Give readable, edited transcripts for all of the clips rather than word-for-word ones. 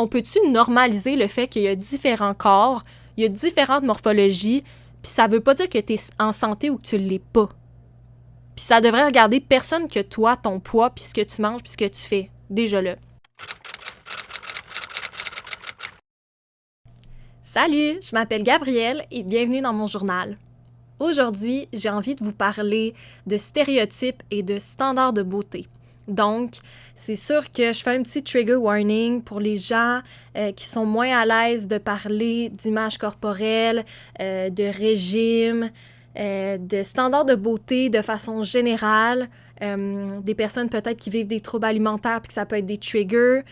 On peut-tu normaliser le fait qu'il y a différents corps, il y a différentes morphologies, puis ça veut pas dire que t'es en santé ou que tu l'es pas. Puis ça devrait regarder personne que toi, ton poids, puis ce que tu manges, puis ce que tu fais. Déjà là. Salut, je m'appelle Gabrielle et bienvenue dans mon journal. Aujourd'hui, j'ai envie de vous parler de stéréotypes et de standards de beauté. Donc, c'est sûr que je fais un petit trigger warning pour les gens qui sont moins à l'aise de parler d'image corporelle, de régime, de standards de beauté de façon générale, des personnes peut-être qui vivent des troubles alimentaires puis que ça peut être des triggers.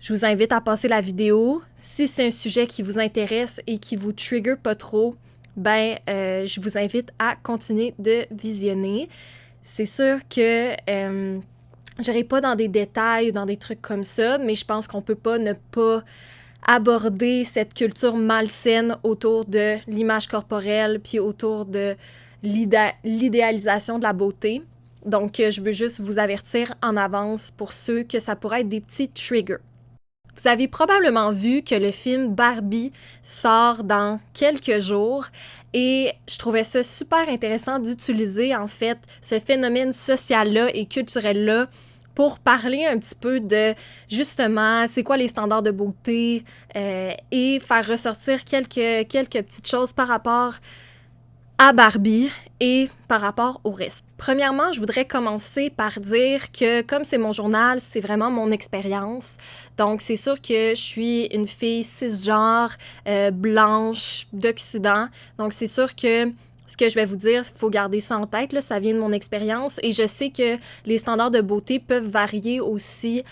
Je vous invite à passer la vidéo. Si c'est un sujet qui vous intéresse et qui vous trigger pas trop, je vous invite à continuer de visionner. C'est sûr que j'irai pas dans des détails ou dans des trucs comme ça, mais je pense qu'on peut pas ne pas aborder cette culture malsaine autour de l'image corporelle puis autour de l'idéalisation de la beauté. Donc, je veux juste vous avertir en avance pour ceux que ça pourrait être des petits triggers. Vous avez probablement vu que le film Barbie sort dans quelques jours et je trouvais ça super intéressant d'utiliser en fait ce phénomène social-là et culturel-là pour parler un petit peu de justement c'est quoi les standards de beauté et faire ressortir quelques petites choses par rapport à Barbie et par rapport au reste. Premièrement, je voudrais commencer par dire que comme c'est mon journal, c'est vraiment mon expérience. Donc, c'est sûr que je suis une fille cisgenre, blanche, d'Occident. Donc, c'est sûr que ce que je vais vous dire, il faut garder ça en tête, là, ça vient de mon expérience. Et je sais que les standards de beauté peuvent varier aussi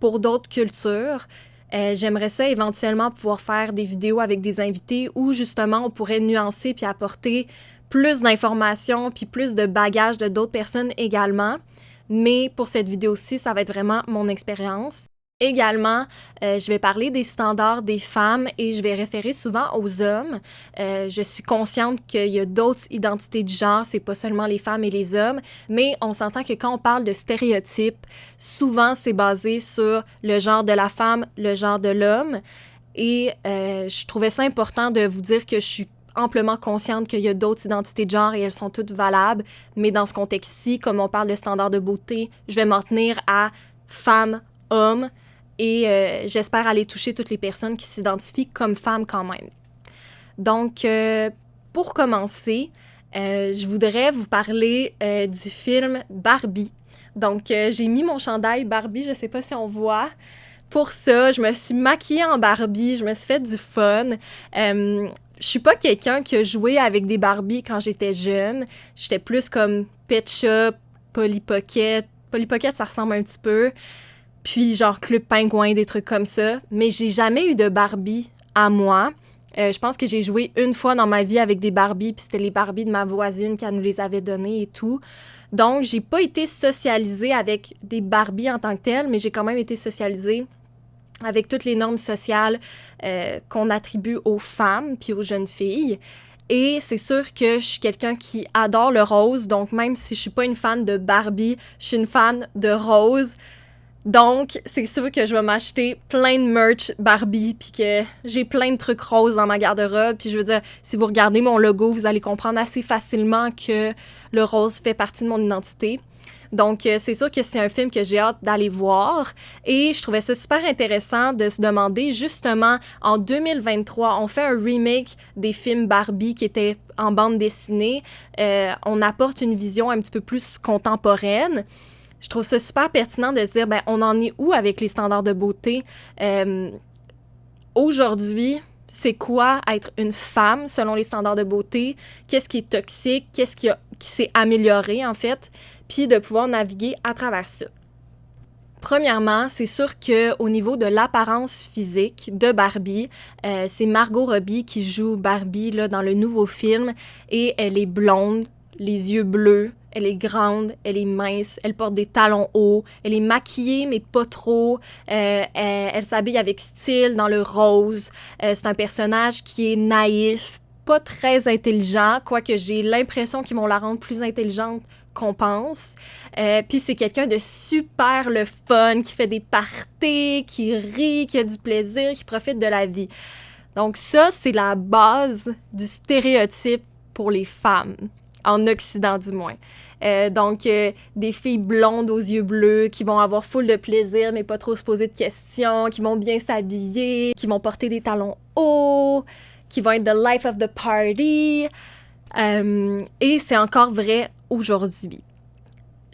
pour d'autres cultures. J'aimerais ça éventuellement pouvoir faire des vidéos avec des invités où justement on pourrait nuancer puis apporter plus d'informations puis plus de bagages de d'autres personnes également. Mais pour cette vidéo-ci, ça va être vraiment mon expérience. Également, je vais parler des standards des femmes et je vais référer souvent aux hommes. Je suis consciente qu'il y a d'autres identités de genre, c'est pas seulement les femmes et les hommes, mais on s'entend que quand on parle de stéréotypes, souvent c'est basé sur le genre de la femme, le genre de l'homme. Et je trouvais ça important de vous dire que je suis amplement consciente qu'il y a d'autres identités de genre et elles sont toutes valables, mais dans ce contexte-ci, comme on parle de standards de beauté, je vais m'en tenir à femme, homme, et j'espère aller toucher toutes les personnes qui s'identifient comme femmes quand même. Donc, pour commencer, je voudrais vous parler du film Barbie. Donc, j'ai mis mon chandail Barbie, je sais pas si on voit. Pour ça, je me suis maquillée en Barbie, je me suis fait du fun. Je suis pas quelqu'un qui a joué avec des Barbies quand j'étais jeune. J'étais plus comme Pet Shop, Polly Pocket. Polly Pocket, ça ressemble un petit peu. Puis genre Club Pingouin, des trucs comme ça. Mais j'ai jamais eu de Barbie à moi. Je pense que j'ai joué une fois dans ma vie avec des Barbies, puis c'était les Barbies de ma voisine qui nous les avait données et tout. Donc, j'ai pas été socialisée avec des Barbies en tant que telles, mais j'ai quand même été socialisée avec toutes les normes sociales qu'on attribue aux femmes puis aux jeunes filles. Et c'est sûr que je suis quelqu'un qui adore le rose, donc même si je suis pas une fan de Barbie, je suis une fan de rose. Donc, c'est sûr que je vais m'acheter plein de merch Barbie, puis que j'ai plein de trucs roses dans ma garde-robe. Puis je veux dire, si vous regardez mon logo, vous allez comprendre assez facilement que le rose fait partie de mon identité. Donc, c'est sûr que c'est un film que j'ai hâte d'aller voir. Et je trouvais ça super intéressant de se demander, justement, en 2023, on fait un remake des films Barbie qui étaient en bande dessinée. On apporte une vision un petit peu plus contemporaine. Je trouve ça super pertinent de se dire, on en est où avec les standards de beauté? Aujourd'hui, c'est quoi être une femme selon les standards de beauté? Qu'est-ce qui est toxique? Qu'est-ce qui s'est amélioré, en fait? Puis de pouvoir naviguer à travers ça. Premièrement, c'est sûr qu'au niveau de l'apparence physique de Barbie, c'est Margot Robbie qui joue Barbie là, dans le nouveau film et elle est blonde, les yeux bleus, elle est grande, elle est mince, elle porte des talons hauts, elle est maquillée mais pas trop, elle s'habille avec style dans le rose, c'est un personnage qui est naïf, pas très intelligent, quoique j'ai l'impression qu'ils vont la rendre plus intelligente qu'on pense. Puis c'est quelqu'un de super le fun, qui fait des parties, qui rit, qui a du plaisir, qui profite de la vie. Donc ça, c'est la base du stéréotype pour les femmes, en Occident du moins. Donc, des filles blondes aux yeux bleus qui vont avoir full de plaisir, mais pas trop se poser de questions, qui vont bien s'habiller, qui vont porter des talons hauts, qui vont être the life of the party. Et c'est encore vrai aujourd'hui.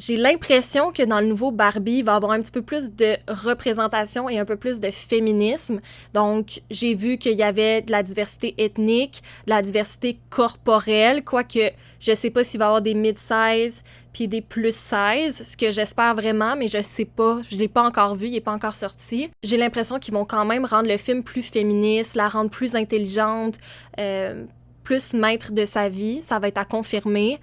J'ai l'impression que dans le nouveau Barbie, il va y avoir un petit peu plus de représentation et un peu plus de féminisme. Donc, j'ai vu qu'il y avait de la diversité ethnique, de la diversité corporelle, quoique je sais pas s'il va y avoir des mid-size puis des plus-size, ce que j'espère vraiment, mais je sais pas, je l'ai pas encore vu, il est pas encore sorti. J'ai l'impression qu'ils vont quand même rendre le film plus féministe, la rendre plus intelligente, plus maître de sa vie, ça va être à confirmer.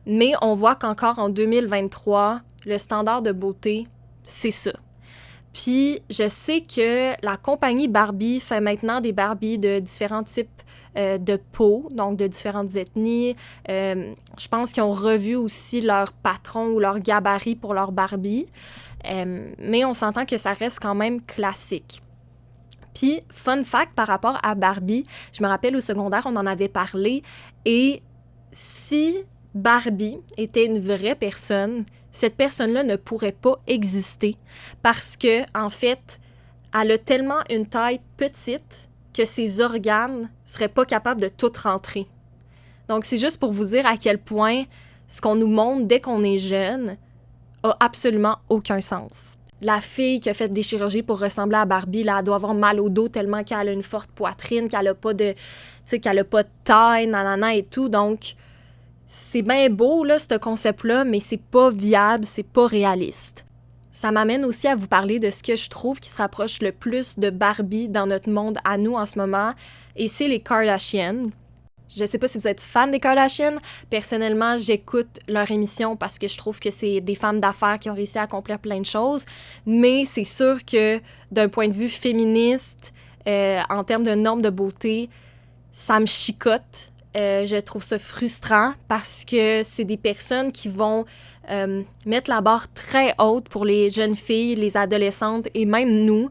Mais on voit qu'encore en 2023, le standard de beauté, c'est ça. Puis, je sais que la compagnie Barbie fait maintenant des Barbies de différents types de peau, donc de différentes ethnies. Je pense qu'ils ont revu aussi leur patron ou leur gabarit pour leur Barbie. Mais on s'entend que ça reste quand même classique. Puis, fun fact par rapport à Barbie, je me rappelle au secondaire, on en avait parlé, et si Barbie était une vraie personne, cette personne-là ne pourrait pas exister parce que, en fait, elle a tellement une taille petite que ses organes seraient pas capables de tout rentrer. Donc, c'est juste pour vous dire à quel point ce qu'on nous montre dès qu'on est jeune a absolument aucun sens. La fille qui a fait des chirurgies pour ressembler à Barbie, là, elle doit avoir mal au dos tellement qu'elle a une forte poitrine, qu'elle a pas de taille, nanana et tout. Donc, c'est bien beau, là, ce concept-là, mais c'est pas viable, c'est pas réaliste. Ça m'amène aussi à vous parler de ce que je trouve qui se rapproche le plus de Barbie dans notre monde à nous en ce moment, et c'est les Kardashians. Je sais pas si vous êtes fan des Kardashians. Personnellement, j'écoute leur émission parce que je trouve que c'est des femmes d'affaires qui ont réussi à accomplir plein de choses, mais c'est sûr que d'un point de vue féministe, en termes de normes de beauté, ça me chicote. Je trouve ça frustrant parce que c'est des personnes qui vont mettre la barre très haute pour les jeunes filles, les adolescentes et même nous,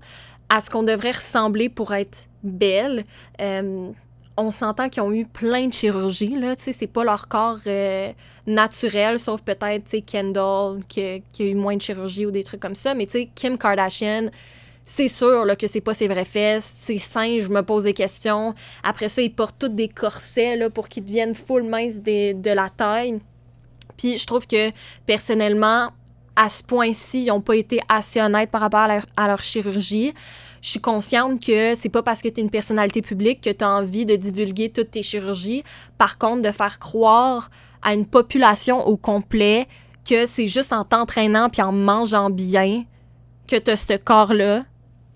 à ce qu'on devrait ressembler pour être belles. On s'entend qu'ils ont eu plein de chirurgies, là, tu sais, c'est pas leur corps naturel, sauf peut-être, tu sais, Kendall, qui a eu moins de chirurgie ou des trucs comme ça, mais tu sais, Kim Kardashian, c'est sûr là, que c'est pas ses vraies fesses, ses seins, je me pose des questions. Après ça, ils portent tous des corsets là, pour qu'ils deviennent full minces de la taille. Puis je trouve que, personnellement, à ce point-ci, ils n'ont pas été assez honnêtes par rapport à leur chirurgie. Je suis consciente que c'est pas parce que tu es une personnalité publique que tu as envie de divulguer toutes tes chirurgies. Par contre, de faire croire à une population au complet que c'est juste en t'entraînant puis en mangeant bien que tu as ce corps-là,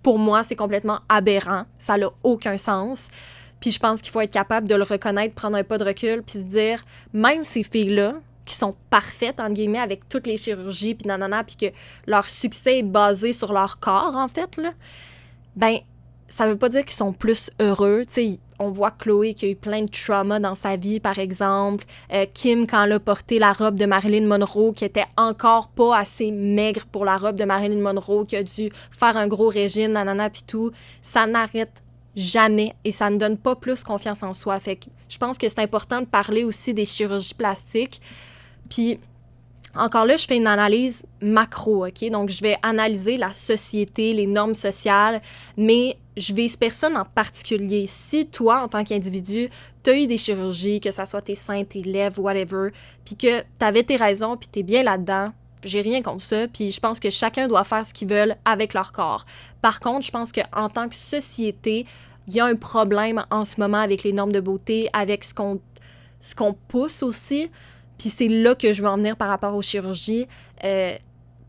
pour moi, c'est complètement aberrant. Ça n'a aucun sens. Puis je pense qu'il faut être capable de le reconnaître, prendre un pas de recul, puis se dire, même ces filles-là, qui sont parfaites, entre guillemets, avec toutes les chirurgies, puis nanana, puis que leur succès est basé sur leur corps, en fait, là, ben, ça veut pas dire qu'ils sont plus heureux. Tu sais, on voit Chloé qui a eu plein de trauma dans sa vie, par exemple. Kim, quand elle a porté la robe de Marilyn Monroe, qui était encore pas assez maigre pour la robe de Marilyn Monroe, qui a dû faire un gros régime, nanana, pis tout. Ça n'arrête jamais et ça ne donne pas plus confiance en soi. Fait que je pense que c'est important de parler aussi des chirurgies plastiques. Puis, encore là, je fais une analyse macro, OK? Donc, je vais analyser la société, les normes sociales, mais je vise personne en particulier. Si toi, en tant qu'individu, tu as eu des chirurgies, que ça soit tes seins, tes lèvres, whatever, puis que tu avais tes raisons, puis tu es bien là-dedans, j'ai rien contre ça, puis je pense que chacun doit faire ce qu'ils veulent avec leur corps. Par contre, je pense qu'en tant que société, il y a un problème en ce moment avec les normes de beauté, avec ce qu'on pousse aussi. Puis c'est là que je veux en venir par rapport aux chirurgies.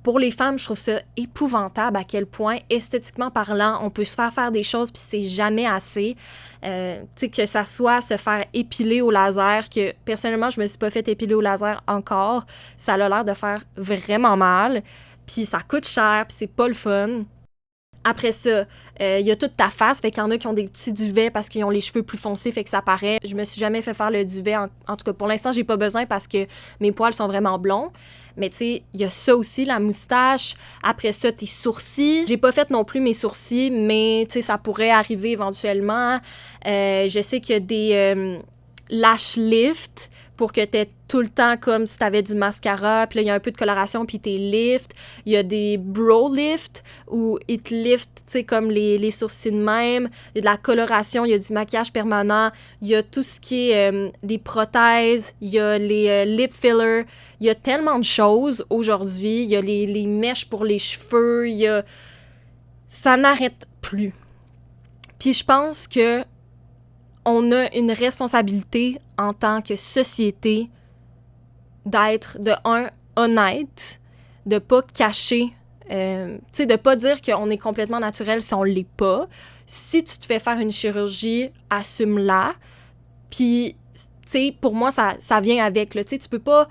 Pour les femmes, je trouve ça épouvantable à quel point, esthétiquement parlant, on peut se faire des choses puis c'est jamais assez. Tu sais, que ça soit se faire épiler au laser, que personnellement, je me suis pas fait épiler au laser encore. Ça a l'air de faire vraiment mal. Puis ça coûte cher, puis c'est pas le fun. Après ça, il y a toute ta face, fait qu'il y en a qui ont des petits duvets parce qu'ils ont les cheveux plus foncés, fait que ça paraît. Je me suis jamais fait faire le duvet, en tout cas pour l'instant j'ai pas besoin parce que mes poils sont vraiment blonds. Mais tu sais, il y a ça aussi, la moustache. Après ça, tes sourcils. J'ai pas fait non plus mes sourcils, mais tu sais, ça pourrait arriver éventuellement. Je sais qu'il y a des lash lifts pour que t'aies tout le temps comme si t'avais du mascara, puis là, il y a un peu de coloration, puis t'es lift. Il y a des brow lift, où ils te lift, tu sais, comme les sourcils de même. Il y a de la coloration, il y a du maquillage permanent. Il y a tout ce qui est des prothèses, il y a les lip fillers. Il y a tellement de choses aujourd'hui. Il y a les mèches pour les cheveux, il y a... Ça n'arrête plus. Puis je pense que on a une responsabilité en tant que société d'être, de un, honnête, de pas cacher, tu sais, de pas dire qu'on est complètement naturel si on l'est pas. Si tu te fais faire une chirurgie, assume-la. Puis, tu sais, pour moi, ça vient avec, là. Tu sais, tu peux pas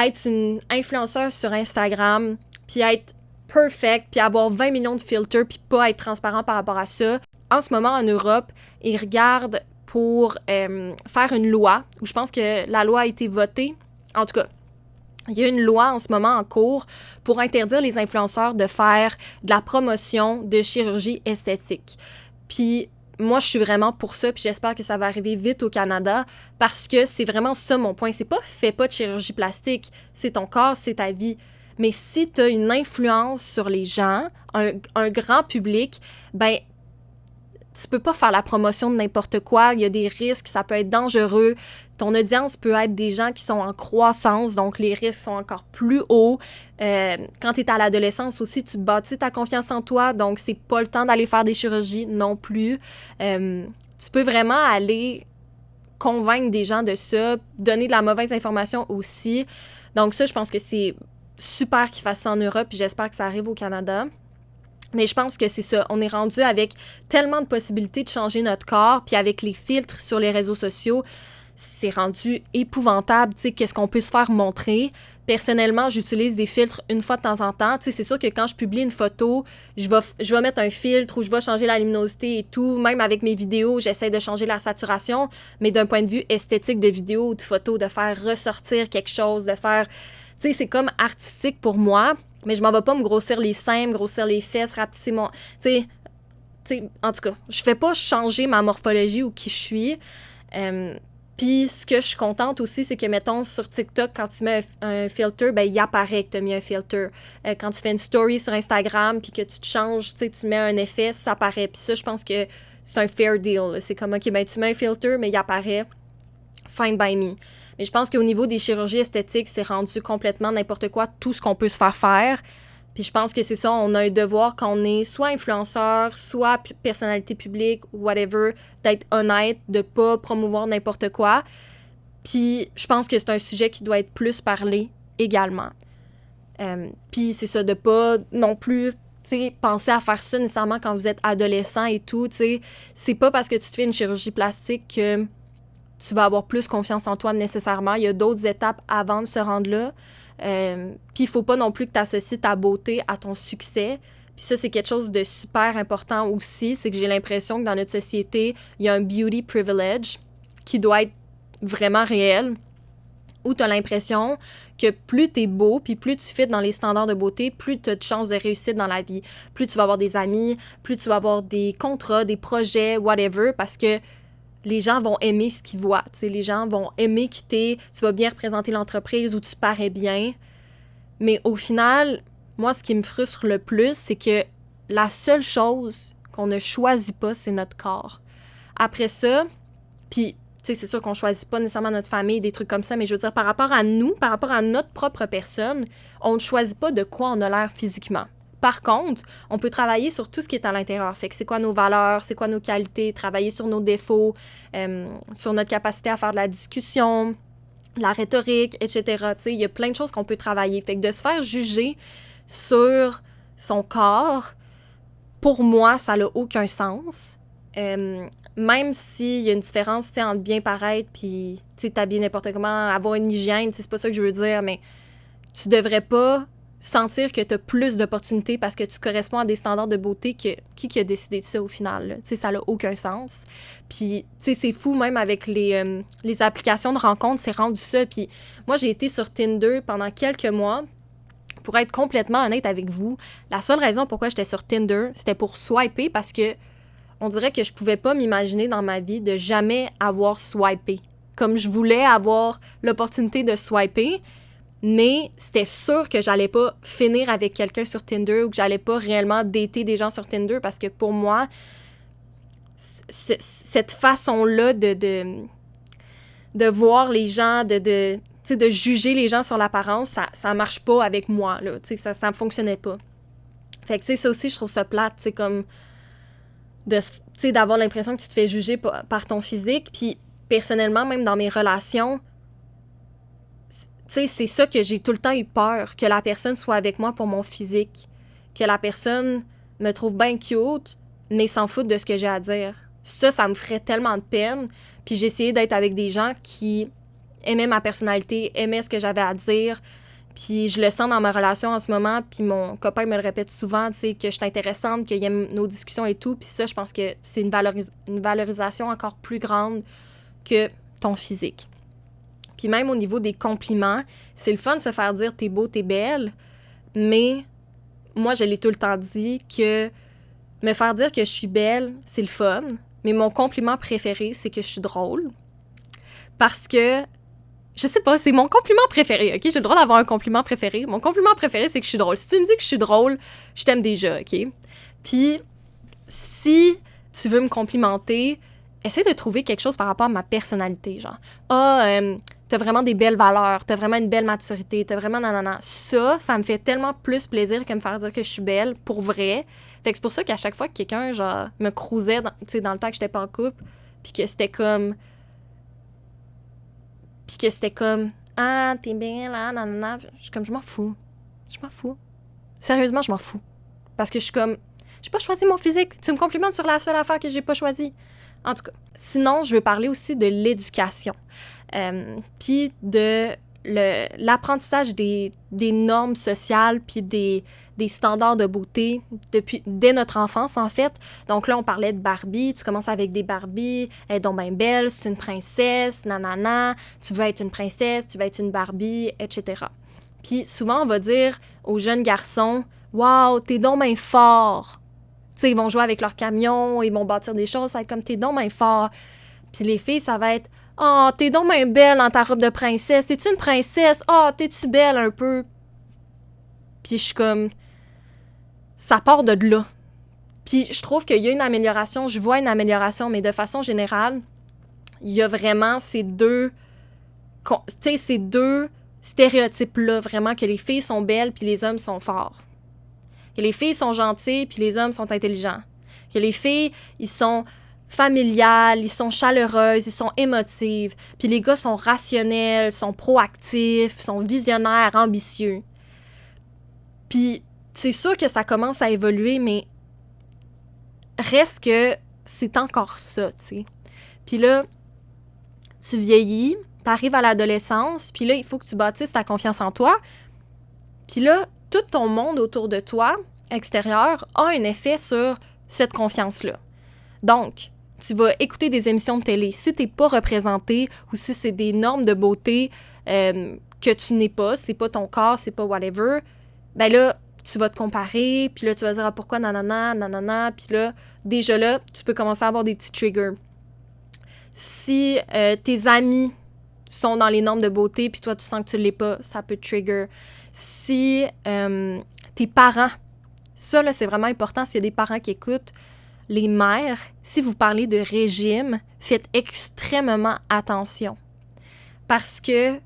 être une influenceuse sur Instagram, puis être perfect, puis avoir 20 millions de filtres, puis pas être transparent par rapport à ça. En ce moment, en Europe, ils regardent pour faire une loi, où je pense que la loi a été votée. En tout cas, il y a une loi en ce moment en cours pour interdire les influenceurs de faire de la promotion de chirurgie esthétique. Puis moi, je suis vraiment pour ça, puis j'espère que ça va arriver vite au Canada, parce que c'est vraiment ça mon point. C'est pas « fais pas de chirurgie plastique », c'est ton corps, c'est ta vie. Mais si tu as une influence sur les gens, un grand public, ben tu peux pas faire la promotion de n'importe quoi. Il y a des risques, ça peut être dangereux. Ton audience peut être des gens qui sont en croissance, donc les risques sont encore plus hauts. Quand tu es à l'adolescence aussi, tu bâtis ta confiance en toi, donc c'est pas le temps d'aller faire des chirurgies non plus. Tu peux vraiment aller convaincre des gens de ça, donner de la mauvaise information aussi. Donc ça, je pense que c'est super qu'ils fassent ça en Europe, puis j'espère que ça arrive au Canada. Mais je pense que c'est ça. On est rendu avec tellement de possibilités de changer notre corps, puis avec les filtres sur les réseaux sociaux, c'est rendu épouvantable, tu sais, qu'est-ce qu'on peut se faire montrer. Personnellement, j'utilise des filtres une fois de temps en temps. Tu sais, c'est sûr que quand je publie une photo, je vais mettre un filtre ou je vais changer la luminosité et tout. Même avec mes vidéos, j'essaie de changer la saturation. Mais d'un point de vue esthétique de vidéo ou de photo, de faire ressortir quelque chose, de faire... Tu sais, c'est comme artistique pour moi, mais je m'en vais pas me grossir les seins, me grossir les fesses, rapetisser mon... Tu sais, en tout cas, je fais pas changer ma morphologie ou qui je suis. Puis ce que je suis contente aussi, c'est que, mettons, sur TikTok, quand tu mets un filter, ben il apparaît que tu as mis un filter. Quand tu fais une story sur Instagram puis que tu te changes, tu sais, tu mets un effet, ça apparaît. Puis ça, je pense que c'est un fair deal. Là. C'est comme, OK, ben tu mets un filter, mais il apparaît. Fine by me. Mais je pense qu'au niveau des chirurgies esthétiques, c'est rendu complètement n'importe quoi, tout ce qu'on peut se faire faire. Puis je pense que c'est ça, on a un devoir quand on est soit influenceur, soit personnalité publique, whatever, d'être honnête, de pas promouvoir n'importe quoi. Puis je pense que c'est un sujet qui doit être plus parlé également. Puis c'est ça, de pas non plus penser à faire ça nécessairement quand vous êtes adolescent et tout. T'sais. C'est pas parce que tu te fais une chirurgie plastique que tu vas avoir plus confiance en toi nécessairement. Il y a d'autres étapes avant de se rendre là. Puis il faut pas non plus que tu associes ta beauté à ton succès. Puis ça, c'est quelque chose de super important aussi. C'est que j'ai l'impression que dans notre société, il y a un beauty privilege qui doit être vraiment réel, où tu as l'impression que plus tu es beau, puis plus tu fites dans les standards de beauté, plus tu as de chances de réussite dans la vie. Plus tu vas avoir des amis, plus tu vas avoir des contrats, des projets, whatever, parce que les gens vont aimer ce qu'ils voient. T'sais, les gens vont aimer quitter, tu vas bien représenter l'entreprise où tu parais bien. Mais au final, moi, ce qui me frustre le plus, c'est que la seule chose qu'on ne choisit pas, c'est notre corps. Après ça, puis, tu sais, c'est sûr qu'on choisit pas nécessairement notre famille, des trucs comme ça, mais je veux dire, par rapport à nous, par rapport à notre propre personne, on ne choisit pas de quoi on a l'air physiquement. Par contre, on peut travailler sur tout ce qui est à l'intérieur. Fait que c'est quoi nos valeurs, c'est quoi nos qualités, travailler sur nos défauts, sur notre capacité à faire de la discussion, la rhétorique, etc. Tu sais, il y a plein de choses qu'on peut travailler. Fait que de se faire juger sur son corps, pour moi, ça n'a aucun sens. Même s'il y a une différence, tu sais, entre bien paraître puis, tu sais, t'habiller n'importe comment, avoir une hygiène, c'est pas ça que je veux dire, mais tu devrais pas sentir que tu as plus d'opportunités parce que tu corresponds à des standards de beauté que qui a décidé de ça au final, là? Tu sais, ça n'a aucun sens. Puis, tu sais, c'est fou, même avec les applications de rencontres, c'est rendu ça. Puis moi, j'ai été sur Tinder pendant quelques mois. Pour être complètement honnête avec vous, la seule raison pourquoi j'étais sur Tinder, c'était pour swiper parce que on dirait que je pouvais pas m'imaginer dans ma vie de jamais avoir swipé. Comme je voulais avoir l'opportunité de swiper, mais c'était sûr que j'allais pas finir avec quelqu'un sur Tinder ou que j'allais pas réellement dater des gens sur Tinder parce que pour moi, cette façon-là de voir les gens, de juger les gens sur l'apparence, ça marche pas avec moi, là. Tu sais, ça fonctionnait pas. Fait que, tu sais, ça aussi, je trouve ça plate, tu sais, comme d'avoir l'impression que tu te fais juger par ton physique. Puis, personnellement, même dans mes relations, tu sais, c'est ça que j'ai tout le temps eu peur, que la personne soit avec moi pour mon physique, que la personne me trouve bien cute, mais s'en fout de ce que j'ai à dire. Ça me ferait tellement de peine. Puis j'ai essayé d'être avec des gens qui aimaient ma personnalité, aimaient ce que j'avais à dire. Puis je le sens dans ma relation en ce moment, puis mon copain me le répète souvent, tu sais, que je suis intéressante, qu'il aime nos discussions et tout. Puis ça, je pense que c'est une valorisation encore plus grande que ton physique. Puis même au niveau des compliments, c'est le fun de se faire dire « t'es beau, t'es belle », mais moi, je l'ai tout le temps dit que me faire dire que je suis belle, c'est le fun, mais mon compliment préféré, c'est que je suis drôle. Parce que, je sais pas, c'est mon compliment préféré, OK? J'ai le droit d'avoir un compliment préféré. Mon compliment préféré, c'est que je suis drôle. Si tu me dis que je suis drôle, je t'aime déjà, OK? Puis, si tu veux me complimenter, essaie de trouver quelque chose par rapport à ma personnalité, genre « t'as vraiment des belles valeurs, t'as vraiment une belle maturité, t'as vraiment nanana. » Ça me fait tellement plus plaisir que me faire dire que je suis belle, pour vrai. Fait que c'est pour ça qu'à chaque fois que quelqu'un, genre, me cruisait, dans le temps que j'étais pas en couple, puis que c'était comme « Ah, t'es belle, hein, nanana. » Je suis comme « Je m'en fous. Je m'en fous. Sérieusement, je m'en fous. » Parce que je suis comme « J'ai pas choisi mon physique. Tu me complimentes sur la seule affaire que j'ai pas choisie. » En tout cas, sinon, je veux parler aussi de l'éducation. Puis de l'apprentissage des normes sociales puis des standards de beauté dès notre enfance, en fait. Donc là, on parlait de Barbie. Tu commences avec des Barbies. Elle est donc bien belle, c'est une princesse, nanana. Tu veux être une princesse, tu veux être une Barbie, etc. Puis souvent, on va dire aux jeunes garçons « Wow, t'es donc bien fort! » Tu sais, ils vont jouer avec leur camion, ils vont bâtir des choses, ça va être comme « T'es donc bien fort! » Puis les filles, ça va être « Oh, t'es donc bien belle dans ta robe de princesse! T'es-tu une princesse? Oh, t'es-tu belle un peu? » Puis je suis comme... Ça part de là. Puis je trouve qu'il y a une amélioration, je vois une amélioration, mais de façon générale, il y a vraiment ces deux stéréotypes-là, vraiment, que les filles sont belles puis les hommes sont forts. Que les filles sont gentilles puis les hommes sont intelligents. Que les filles, ils sont familiales, ils sont chaleureuses, ils sont émotives. Puis les gars sont rationnels, sont proactifs, sont visionnaires, ambitieux. Puis c'est sûr que ça commence à évoluer, mais reste que c'est encore ça, tu sais. Puis là, tu vieillis, t'arrives à l'adolescence, puis là, il faut que tu bâtisses ta confiance en toi. Puis là, tout ton monde autour de toi, extérieur, a un effet sur cette confiance-là. Donc, tu vas écouter des émissions de télé. Si t'es pas représenté ou si c'est des normes de beauté que tu n'es pas, c'est pas ton corps, c'est pas whatever, ben là, tu vas te comparer, puis là, tu vas dire « Ah, pourquoi nanana, nanana », puis là, déjà là, tu peux commencer à avoir des petits triggers. Si tes amis sont dans les normes de beauté, puis toi, tu sens que tu l'es pas, ça peut te trigger. Si tes parents, ça, là, c'est vraiment important, s'il y a des parents qui écoutent, les mères, si vous parlez de régime, faites extrêmement attention. Parce que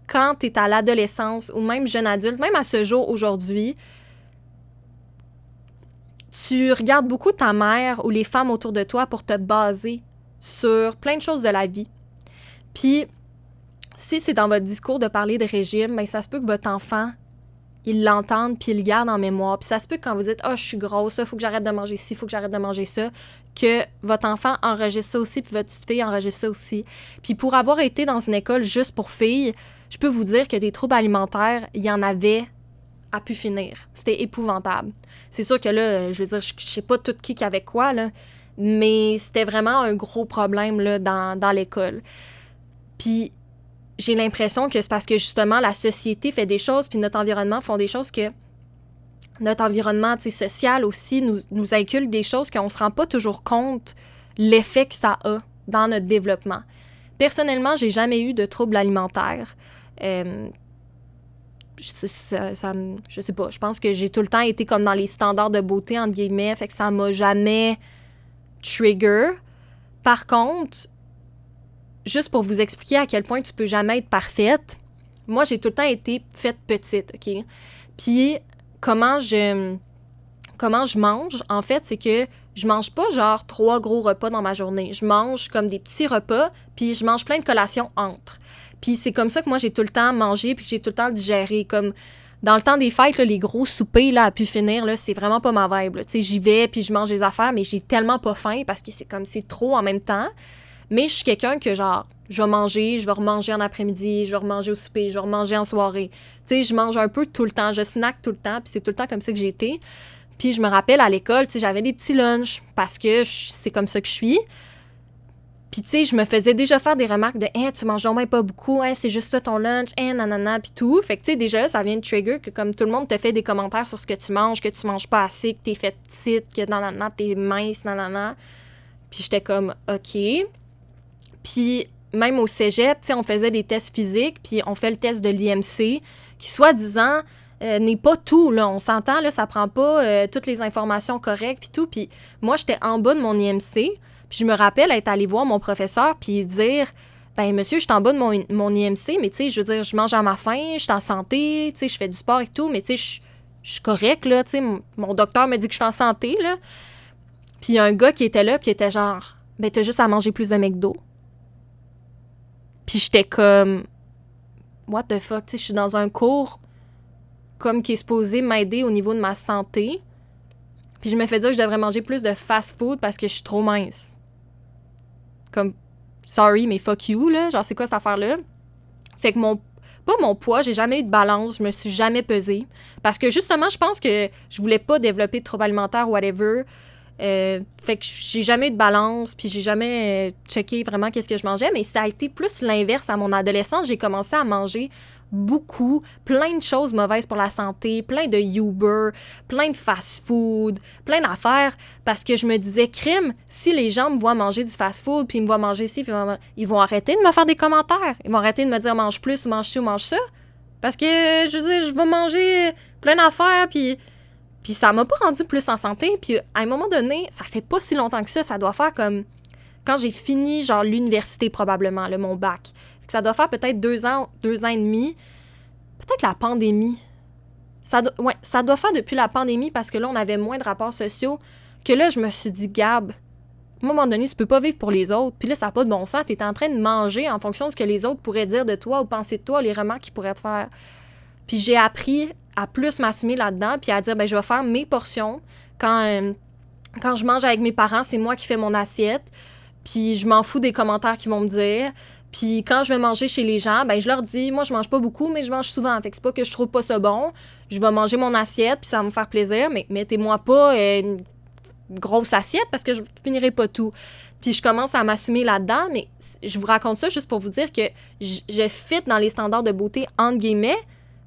quand tu es à l'adolescence ou même jeune adulte, même à ce jour, aujourd'hui, tu regardes beaucoup ta mère ou les femmes autour de toi pour te baser sur plein de choses de la vie. Puis, si c'est dans votre discours de parler de régime, bien, ça se peut que votre enfant, il l'entende puis il le garde en mémoire. Puis ça se peut que quand vous dites « Ah, je suis grosse, il faut que j'arrête de manger ci, il faut que j'arrête de manger ça », que votre enfant enregistre ça aussi puis votre petite fille enregistre ça aussi. Puis pour avoir été dans une école juste pour filles, je peux vous dire que des troubles alimentaires, il y en avait à pu finir. C'était épouvantable. C'est sûr que là, je veux dire, je sais pas tout qui avait quoi, là, mais c'était vraiment un gros problème là, dans l'école. Puis j'ai l'impression que c'est parce que justement la société fait des choses, puis notre environnement font des choses que notre environnement social aussi nous inculque des choses qu'on se rend pas toujours compte l'effet que ça a dans notre développement. Personnellement, j'ai jamais eu de troubles alimentaires. Je sais pas, je pense que j'ai tout le temps été comme dans les standards de beauté, entre guillemets, fait que ça m'a jamais trigger. Par contre, juste pour vous expliquer à quel point tu peux jamais être parfaite, moi, j'ai tout le temps été faite petite, OK? Puis, comment je mange, en fait, c'est que je mange pas genre 3 gros repas dans ma journée. Je mange comme des petits repas, puis je mange plein de collations entre. Puis c'est comme ça que moi, j'ai tout le temps mangé, puis que j'ai tout le temps digéré. Comme dans le temps des fêtes, là, les gros soupers là, à pu finir, là, c'est vraiment pas ma vibe. Tu sais, j'y vais, puis je mange des affaires, mais j'ai tellement pas faim parce que c'est comme c'est trop en même temps. Mais je suis quelqu'un que genre, je vais manger, je vais remanger en après-midi, je vais remanger au souper, je vais remanger en soirée. Tu sais, je mange un peu tout le temps, je snack tout le temps, puis c'est tout le temps comme ça que j'ai été. Puis je me rappelle à l'école, tu sais, j'avais des petits lunchs parce que c'est comme ça que je suis. Puis tu sais, je me faisais déjà faire des remarques de « Hey, tu manges vraiment pas beaucoup, hey, c'est juste ça ton lunch, hey, nanana », puis tout. Fait que tu sais, déjà, ça vient de trigger que comme tout le monde te fait des commentaires sur ce que tu manges pas assez, que t'es faite petite, que nanana, t'es mince, nanana. Puis j'étais comme « OK ». Puis même au cégep, tu sais, on faisait des tests physiques, puis on fait le test de l'IMC, qui soi-disant n'est pas tout, là. On s'entend, là, ça prend pas toutes les informations correctes, puis tout. Puis moi, j'étais en bas de mon IMC, puis je me rappelle être allée voir mon professeur, puis dire « Ben, monsieur, je suis en bas de mon IMC, mais tu sais, je veux dire, je mange à ma faim, je suis en santé, tu sais, je fais du sport et tout, mais tu sais, je suis correcte, là, tu sais, mon docteur me dit que je suis en santé, là. » Puis il y a un gars qui était là, puis il était genre « Ben, t'as juste à manger plus de McDo. » Puis j'étais comme « What the fuck? » Tu sais, je suis dans un cours comme qui est supposé m'aider au niveau de ma santé. Puis je me fais dire que je devrais manger plus de fast-food parce que je suis trop mince. Comme, sorry, mais fuck you, là. Genre, c'est quoi cette affaire-là? Fait que pas mon poids, j'ai jamais eu de balance, je me suis jamais pesée. Parce que justement, je pense que je voulais pas développer de troubles alimentaires ou whatever. Fait que j'ai jamais eu de balance, puis j'ai jamais checké vraiment qu'est-ce que je mangeais, mais ça a été plus l'inverse à mon adolescence. J'ai commencé à manger beaucoup, plein de choses mauvaises pour la santé, plein de Uber, plein de fast-food, plein d'affaires, parce que je me disais, crime, si les gens me voient manger du fast-food, puis ils me voient manger ici, puis ils vont arrêter de me faire des commentaires. Ils vont arrêter de me dire, mange plus, ou mange ci, ou mange ça. Parce que, je veux dire, je vais manger plein d'affaires, puis ça m'a pas rendu plus en santé. Puis à un moment donné, ça fait pas si longtemps que ça doit faire comme quand j'ai fini, genre, l'université probablement, là, mon bac. Ça doit faire peut-être 2 ans et demi. Peut-être la pandémie. Ça doit faire depuis la pandémie parce que là, on avait moins de rapports sociaux. Que là, je me suis dit, Gab, à un moment donné, tu peux pas vivre pour les autres. Puis là, ça n'a pas de bon sens. T'es en train de manger en fonction de ce que les autres pourraient dire de toi ou penser de toi, les remarques qu'ils pourraient te faire. Puis j'ai appris à plus m'assumer là-dedans, puis à dire, ben je vais faire mes portions. Quand je mange avec mes parents, c'est moi qui fais mon assiette. Puis je m'en fous des commentaires qu'ils vont me dire. Puis quand je vais manger chez les gens, ben je leur dis, moi, je mange pas beaucoup, mais je mange souvent. Fait que c'est pas que je trouve pas ça bon. Je vais manger mon assiette, puis ça va me faire plaisir, mais mettez-moi pas une grosse assiette parce que je finirai pas tout. Puis je commence à m'assumer là-dedans, mais je vous raconte ça juste pour vous dire que je fit dans les standards de beauté, entre guillemets,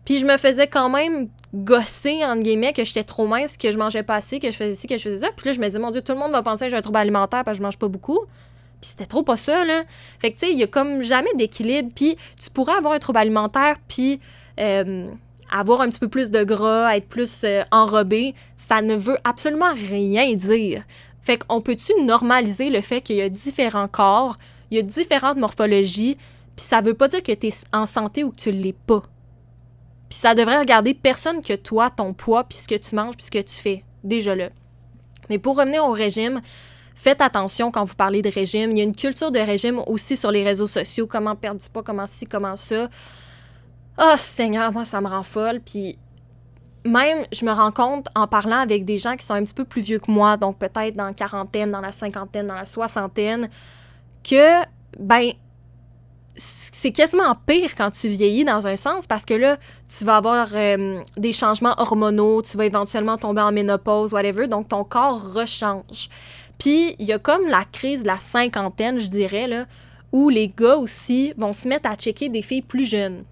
puis je me faisais quand même gosser, entre guillemets, que j'étais trop mince, que je mangeais pas assez, que je faisais ci, que je faisais ça. Puis là, je me disais, mon Dieu, tout le monde va penser que j'ai un trouble alimentaire parce que je mange pas beaucoup. Puis c'était trop pas ça, là. Fait que, tu sais, il y a comme jamais d'équilibre. Puis tu pourrais avoir un trouble alimentaire, puis avoir un petit peu plus de gras, être plus enrobé. Ça ne veut absolument rien dire. Fait qu'on peut-tu normaliser le fait qu'il y a différents corps, il y a différentes morphologies, puis ça veut pas dire que t'es en santé ou que tu l'es pas. Puis ça devrait regarder personne que toi, ton poids, puis ce que tu manges, puis ce que tu fais. Déjà là. Mais pour revenir au régime, faites attention quand vous parlez de régime. Il y a une culture de régime aussi sur les réseaux sociaux. Comment perdre du poids, comment ci, comment ça. Oh, Seigneur, moi, ça me rend folle. Puis même, je me rends compte en parlant avec des gens qui sont un petit peu plus vieux que moi, donc peut-être dans la quarantaine, dans la cinquantaine, dans la soixantaine, que, ben, c'est quasiment pire quand tu vieillis dans un sens parce que là, tu vas avoir des changements hormonaux, tu vas éventuellement tomber en ménopause, whatever, donc ton corps rechange. Puis, il y a comme la crise de la cinquantaine, je dirais, là, où les gars aussi vont se mettre à checker des filles plus jeunes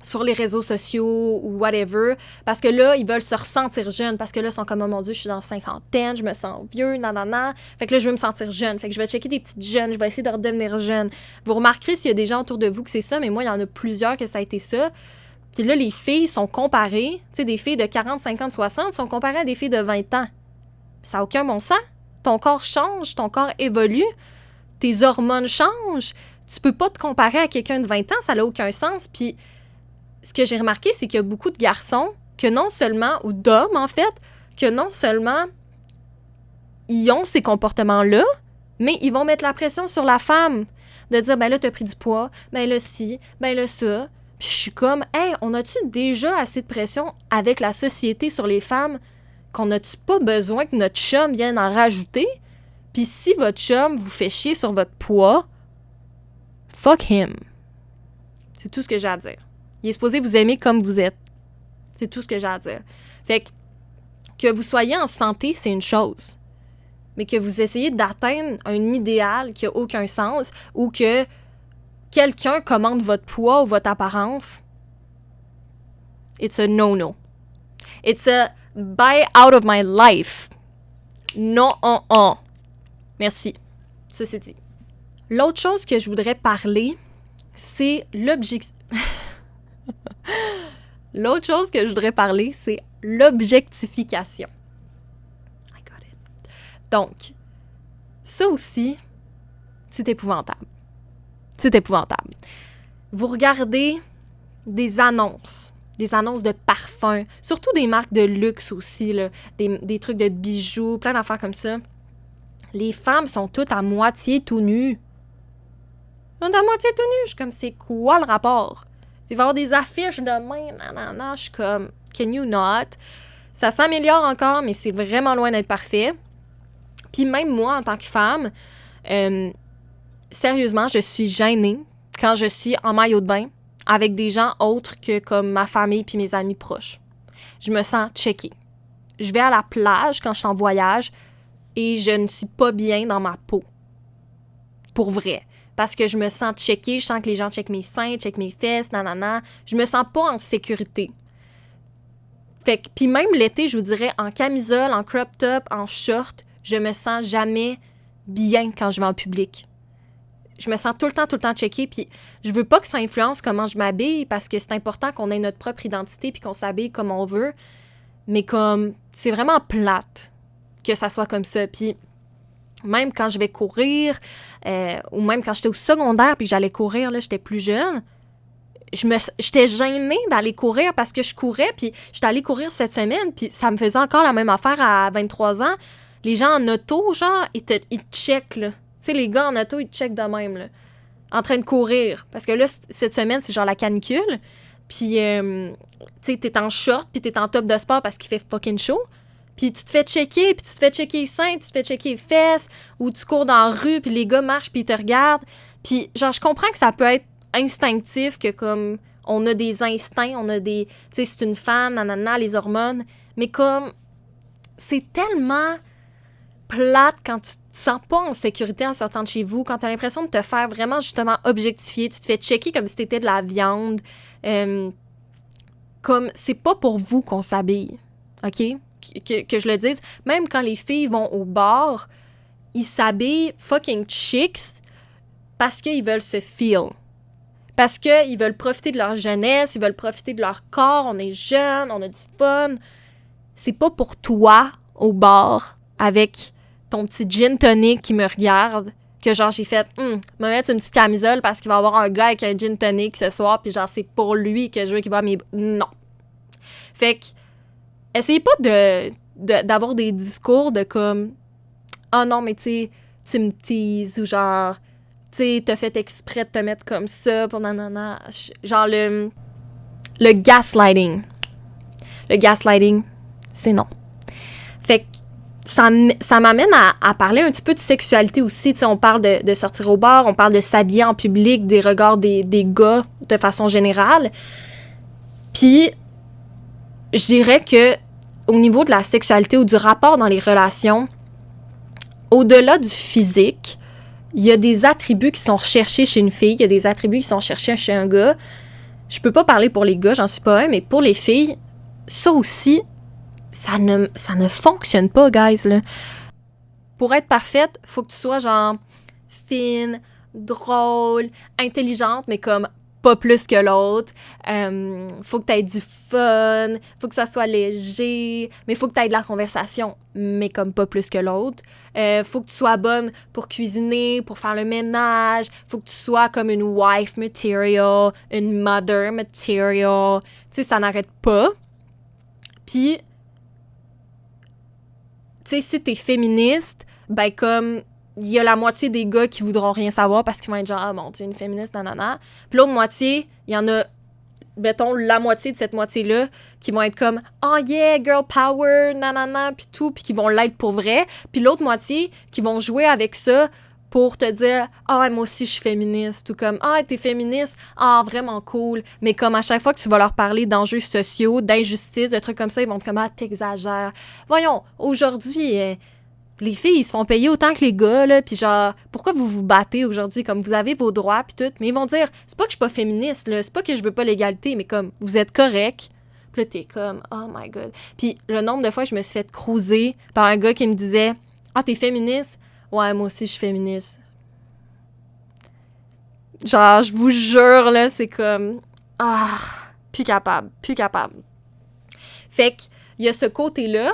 sur les réseaux sociaux ou whatever, parce que là, ils veulent se ressentir jeunes, parce que là, ils sont comme, oh mon Dieu, je suis dans la cinquantaine, je me sens vieux, nanana, fait que là, je veux me sentir jeune, fait que je vais checker des petites jeunes, je vais essayer de redevenir jeune. Vous remarquerez s'il y a des gens autour de vous que c'est ça, mais moi, il y en a plusieurs que ça a été ça. Puis là, les filles sont comparées, tu sais, des filles de 40, 50, 60 sont comparées à des filles de 20 ans. Ça n'a aucun bon sens. Ton corps change, ton corps évolue, tes hormones changent. Tu peux pas te comparer à quelqu'un de 20 ans, ça n'a aucun sens. Puis ce que j'ai remarqué, c'est qu'il y a beaucoup de garçons que non seulement, ou d'hommes en fait, que non seulement ils ont ces comportements-là, mais ils vont mettre la pression sur la femme. De dire, ben là, t'as pris du poids, ben là, ci, ben là, ça. Puis je suis comme, hey, on a-tu déjà assez de pression avec la société sur les femmes qu'on n'a-tu pas besoin que notre chum vienne en rajouter? Puis si votre chum vous fait chier sur votre poids, fuck him. C'est tout ce que j'ai à dire. Il est supposé vous aimer comme vous êtes. C'est tout ce que j'ai à dire. Fait que vous soyez en santé, c'est une chose. Mais que vous essayez d'atteindre un idéal qui n'a aucun sens ou que quelqu'un commande votre poids ou votre apparence, it's a no-no. It's a bye out of my life. Non, Merci. Ceci dit. L'autre chose que je voudrais parler, c'est l'objectif. L'autre chose que je voudrais parler, c'est l'objectification. I got it. Donc, ça aussi, c'est épouvantable. C'est épouvantable. Vous regardez des annonces de parfums, surtout des marques de luxe aussi, là, des trucs de bijoux, plein d'affaires comme ça. Les femmes sont toutes à moitié tout nues. Elles sont à moitié tout nues. Je suis comme, c'est quoi le rapport? Il va y avoir des affiches de main, nanana, je suis comme, can you not? Ça s'améliore encore, mais c'est vraiment loin d'être parfait. Puis même moi, en tant que femme, sérieusement, je suis gênée quand je suis en maillot de bain avec des gens autres que comme ma famille puis mes amis proches. Je me sens checkée. Je vais à la plage quand je suis en voyage et je ne suis pas bien dans ma peau. Pour vrai. Parce que je me sens checkée, je sens que les gens checkent mes seins, checkent mes fesses, nanana. Je me sens pas en sécurité. Fait que, puis même l'été, je vous dirais, en camisole, en crop top, en short, je me sens jamais bien quand je vais en public. Je me sens tout le temps checkée, puis je veux pas que ça influence comment je m'habille, parce que c'est important qu'on ait notre propre identité puis qu'on s'habille comme on veut. Mais comme, c'est vraiment plate que ça soit comme ça. Puis même quand je vais courir, ou même quand j'étais au secondaire puis que j'allais courir, là, j'étais plus jeune, j'étais gênée d'aller courir parce que je courais, puis j'étais allée courir cette semaine, puis ça me faisait encore la même affaire à 23 ans. Les gens en auto, genre, ils te checkent, là. Tu sais, les gars en auto, ils te checkent de même, là, en train de courir. Parce que là, cette semaine, c'est genre la canicule, puis, tu sais, t'es en short, puis t'es en top de sport parce qu'il fait fucking chaud. Puis tu te fais checker, puis tu te fais checker les seins, tu te fais checker les fesses, ou tu cours dans la rue, puis les gars marchent, puis ils te regardent. Puis genre, je comprends que ça peut être instinctif, que comme, on a des instincts, on a des... Tu sais, c'est une femme, nanana, les hormones. Mais comme, c'est tellement plate quand tu te sens pas en sécurité en sortant de chez vous, quand tu as l'impression de te faire vraiment, justement, objectifier. Tu te fais checker comme si t'étais de la viande. Comme, c'est pas pour vous qu'on s'habille, OK? Que je le dise, même quand les filles vont au bar, ils s'habillent fucking chicks parce qu'ils veulent se feel. Parce qu'ils veulent profiter de leur jeunesse, ils veulent profiter de leur corps, on est jeunes, on a du fun. C'est pas pour toi, au bar, avec ton petit gin tonic qui me regarde, que genre j'ai fait, me mettre une petite camisole parce qu'il va y avoir un gars avec un gin tonic ce soir, puis genre c'est pour lui que je veux qu'il va à mes... Non. Fait que essayez pas d'avoir des discours de comme « Ah non, mais tu sais, tu me teases » ou genre « Tu sais, t'as fait exprès de te mettre comme ça pour nanana. » Genre le gaslighting. Le gaslighting, c'est non. Fait que ça m'amène à parler un petit peu de sexualité aussi. Tu sais, on parle de sortir au bar, on parle de s'habiller en public, des regards des gars de façon générale. Puis, je dirais que au niveau de la sexualité ou du rapport dans les relations, au-delà du physique, il y a des attributs qui sont recherchés chez une fille, il y a des attributs qui sont recherchés chez un gars. Je peux pas parler pour les gars, j'en suis pas un, mais pour les filles, ça aussi, ça ne fonctionne pas, guys, là. Pour être parfaite, faut que tu sois genre fine, drôle, intelligente, mais comme pas plus que l'autre. Faut que tu aies du fun, faut que ça soit léger, mais faut que tu aies de la conversation, mais comme pas plus que l'autre. Faut que tu sois bonne pour cuisiner, pour faire le ménage. Faut que tu sois comme une wife material, une mother material. Tu sais, ça n'arrête pas. Puis, tu sais, si t'es féministe, ben comme, il y a la moitié des gars qui voudront rien savoir parce qu'ils vont être genre, ah bon, tu es une féministe, nanana. Puis l'autre moitié, il y en a, mettons, la moitié de cette moitié-là qui vont être comme, oh yeah, girl power, nanana, puis tout, puis qui vont l'être pour vrai. Puis l'autre moitié qui vont jouer avec ça pour te dire, ah, moi aussi, je suis féministe, ou comme, ah, t'es féministe, ah, vraiment cool. Mais comme à chaque fois que tu vas leur parler d'enjeux sociaux, d'injustice, de trucs comme ça, ils vont être comme, ah, t'exagères. Voyons, aujourd'hui, les filles, ils se font payer autant que les gars, là, pis genre, pourquoi vous vous battez aujourd'hui? Comme, vous avez vos droits, pis tout. Mais ils vont dire, c'est pas que je suis pas féministe, là, c'est pas que je veux pas l'égalité, mais comme, vous êtes correct. Pis là, t'es comme, oh my god. Pis le nombre de fois que je me suis fait cruiser par un gars qui me disait, ah, t'es féministe? Ouais, moi aussi, je suis féministe. Genre, je vous jure, là, c'est comme, ah, plus capable. Fait que, il y a ce côté-là.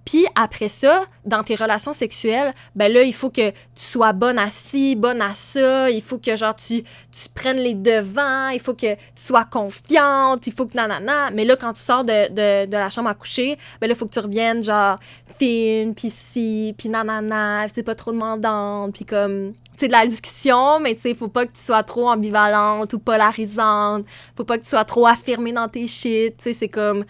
Puis après ça, dans tes relations sexuelles, ben là, il faut que tu sois bonne à ci, bonne à ça, il faut que genre tu prennes les devants, il faut que tu sois confiante, il faut que nanana. Mais là, quand tu sors de la chambre à coucher, ben là, il faut que tu reviennes genre fine, puis ci, puis nanana, puis c'est pas trop demandante, puis comme, tu sais, de la discussion, mais tu sais, faut pas que tu sois trop ambivalente ou polarisante, faut pas que tu sois trop affirmée dans tes shit, tu sais, c'est comme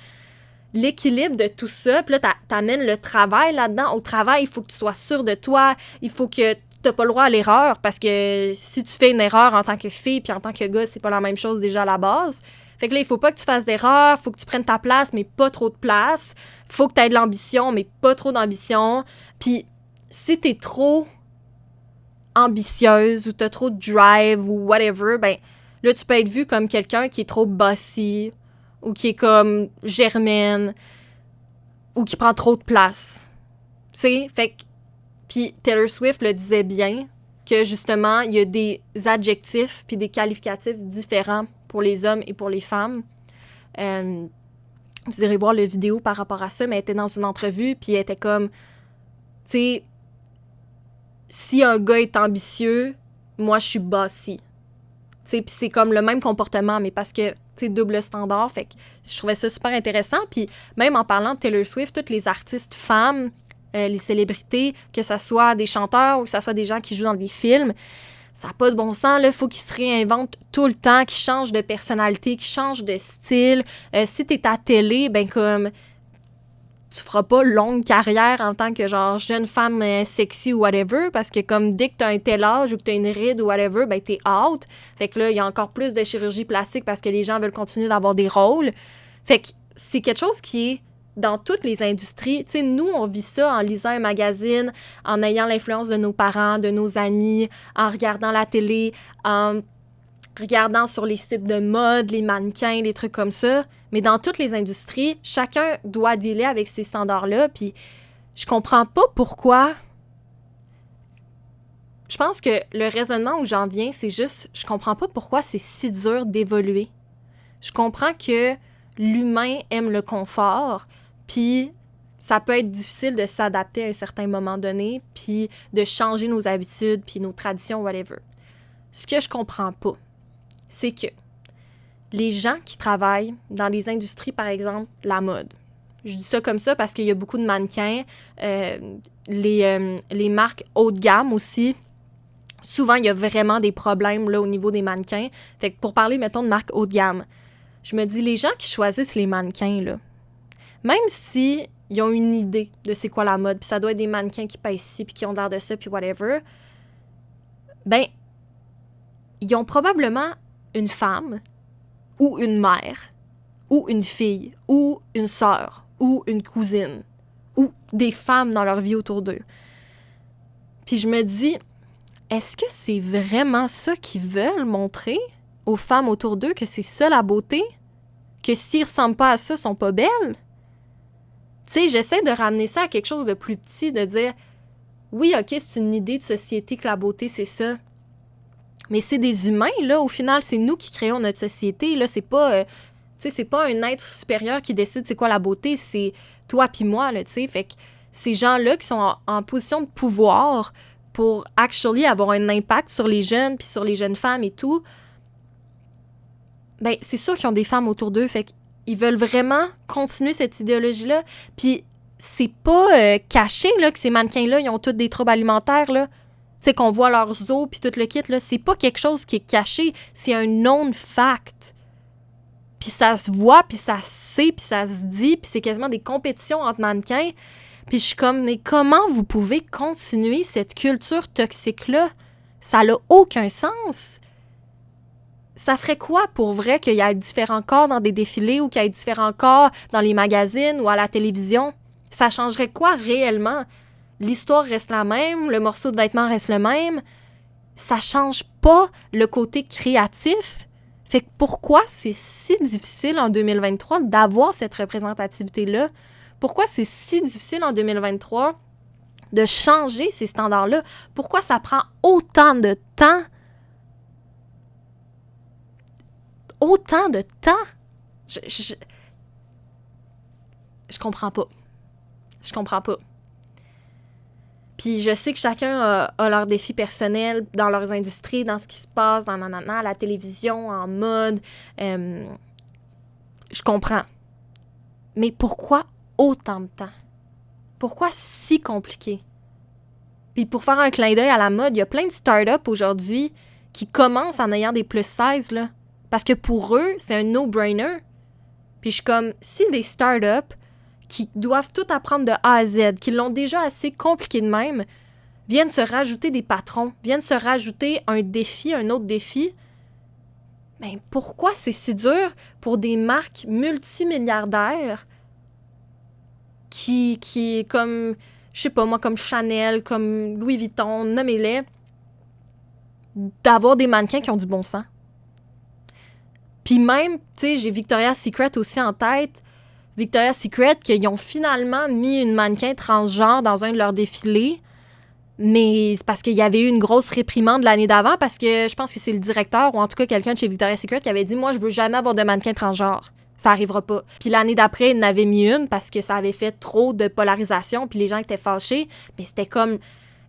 l'équilibre de tout ça, puis là, t'amènes le travail là-dedans. Au travail, il faut que tu sois sûr de toi, il faut que t'as pas le droit à l'erreur, parce que si tu fais une erreur en tant que fille puis en tant que gars, c'est pas la même chose déjà à la base. Fait que là, il faut pas que tu fasses d'erreur, faut que tu prennes ta place, mais pas trop de place. Faut que t'aies de l'ambition, mais pas trop d'ambition. Puis si t'es trop ambitieuse ou t'as trop de drive ou whatever, ben là, tu peux être vu comme quelqu'un qui est trop bossy, ou qui est comme germaine, ou qui prend trop de place. Tu sais, fait que... Puis Taylor Swift le disait bien, que justement, il y a des adjectifs puis des qualificatifs différents pour les hommes et pour les femmes. Vous irez voir la vidéo par rapport à ça, mais elle était dans une entrevue, puis elle était comme... Tu sais, si un gars est ambitieux, moi, je suis bossy. Tu sais, puis c'est comme le même comportement, mais parce que c'est double standard, fait que je trouvais ça super intéressant. Puis même en parlant de Taylor Swift, toutes les artistes femmes, les célébrités, que ça soit des chanteurs ou que ça soit des gens qui jouent dans des films, ça n'a pas de bon sens, là, faut qu'ils se réinventent tout le temps, qu'ils changent de personnalité, qu'ils changent de style. Si t'es à télé, ben comme... tu feras pas longue carrière en tant que genre jeune femme sexy ou whatever, parce que comme dès que t'as un tel âge ou que t'as une ride ou whatever, ben t'es out. Fait que là, il y a encore plus de chirurgie plastique parce que les gens veulent continuer d'avoir des rôles. Fait que c'est quelque chose qui est dans toutes les industries. Tu sais, nous, on vit ça en lisant un magazine, en ayant l'influence de nos parents, de nos amis, en regardant la télé, en regardant sur les sites de mode, les mannequins, les trucs comme ça. Mais dans toutes les industries, chacun doit dealer avec ces standards-là, puis je comprends pas pourquoi. Je pense que le raisonnement où j'en viens, c'est juste, je comprends pas pourquoi c'est si dur d'évoluer. Je comprends que l'humain aime le confort, puis ça peut être difficile de s'adapter à un certain moment donné, puis de changer nos habitudes, puis nos traditions, whatever. Ce que je comprends pas, c'est que les gens qui travaillent dans les industries, par exemple, la mode. Je dis ça comme ça parce qu'il y a beaucoup de mannequins. Les marques haut de gamme aussi. Souvent, il y a vraiment des problèmes là, au niveau des mannequins. Fait que pour parler, mettons, de marques haut de gamme, je me dis, les gens qui choisissent les mannequins, là, même si ils ont une idée de c'est quoi la mode, puis ça doit être des mannequins qui pèsent ci, puis qui ont l'air de ça, puis whatever, ben, ils ont probablement une femme, ou une mère, ou une fille, ou une sœur, ou une cousine, ou des femmes dans leur vie autour d'eux. Puis je me dis, est-ce que c'est vraiment ça qu'ils veulent montrer aux femmes autour d'eux, que c'est ça la beauté? Que s'ils ressemblent pas à ça, ils sont pas belles? Tu sais, j'essaie de ramener ça à quelque chose de plus petit, de dire, oui, OK, c'est une idée de société que la beauté, c'est ça. Mais c'est des humains, là, au final, c'est nous qui créons notre société, là, c'est pas... tu sais, c'est pas un être supérieur qui décide c'est quoi la beauté, c'est toi puis moi, là, tu sais. Fait que ces gens-là qui sont en position de pouvoir pour actually avoir un impact sur les jeunes puis sur les jeunes femmes et tout, ben c'est sûr qu'ils ont des femmes autour d'eux, fait qu'ils veulent vraiment continuer cette idéologie-là. Puis c'est pas caché, là, que ces mannequins-là, ils ont tous des troubles alimentaires, là. Tu sais, qu'on voit leurs os puis tout le kit, là. C'est pas quelque chose qui est caché, c'est un known fact. Puis ça se voit, puis ça se sait, puis ça se dit, puis c'est quasiment des compétitions entre mannequins. Puis je suis comme, mais comment vous pouvez continuer cette culture toxique-là? Ça n'a aucun sens. Ça ferait quoi pour vrai qu'il y ait différents corps dans des défilés ou qu'il y ait différents corps dans les magazines ou à la télévision? Ça changerait quoi réellement? L'histoire reste la même, le morceau de vêtement reste le même. Ça change pas le côté créatif. Fait que pourquoi c'est si difficile en 2023 d'avoir cette représentativité-là? Pourquoi c'est si difficile en 2023 de changer ces standards-là? Pourquoi ça prend autant de temps? Autant de temps? Je comprends pas. Je comprends pas. Puis je sais que chacun a leurs défis personnels dans leurs industries, dans ce qui se passe, dans à la télévision, en mode. Je comprends. Mais pourquoi autant de temps? Pourquoi si compliqué? Puis pour faire un clin d'œil à la mode, il y a plein de startups aujourd'hui qui commencent en ayant des plus 16, là. Parce que pour eux, c'est un no-brainer. Puis je suis comme, si des startups qui doivent tout apprendre de A à Z, qui l'ont déjà assez compliqué de même, viennent se rajouter des patrons, viennent se rajouter un défi, un autre défi, ben pourquoi c'est si dur pour des marques multimilliardaires qui comme, je sais pas moi, comme Chanel, comme Louis Vuitton, nommez-les, d'avoir des mannequins qui ont du bon sens? Puis même, tu sais, j'ai Victoria's Secret aussi en tête. Victoria's Secret, qu'ils ont finalement mis une mannequin transgenre dans un de leurs défilés. Mais c'est parce qu'il y avait eu une grosse réprimande l'année d'avant, parce que je pense que c'est le directeur, ou en tout cas quelqu'un de chez Victoria's Secret, qui avait dit « Moi, je veux jamais avoir de mannequin transgenre. Ça arrivera pas. » Puis l'année d'après, il en avait mis une parce que ça avait fait trop de polarisation, puis les gens étaient fâchés. Mais c'était comme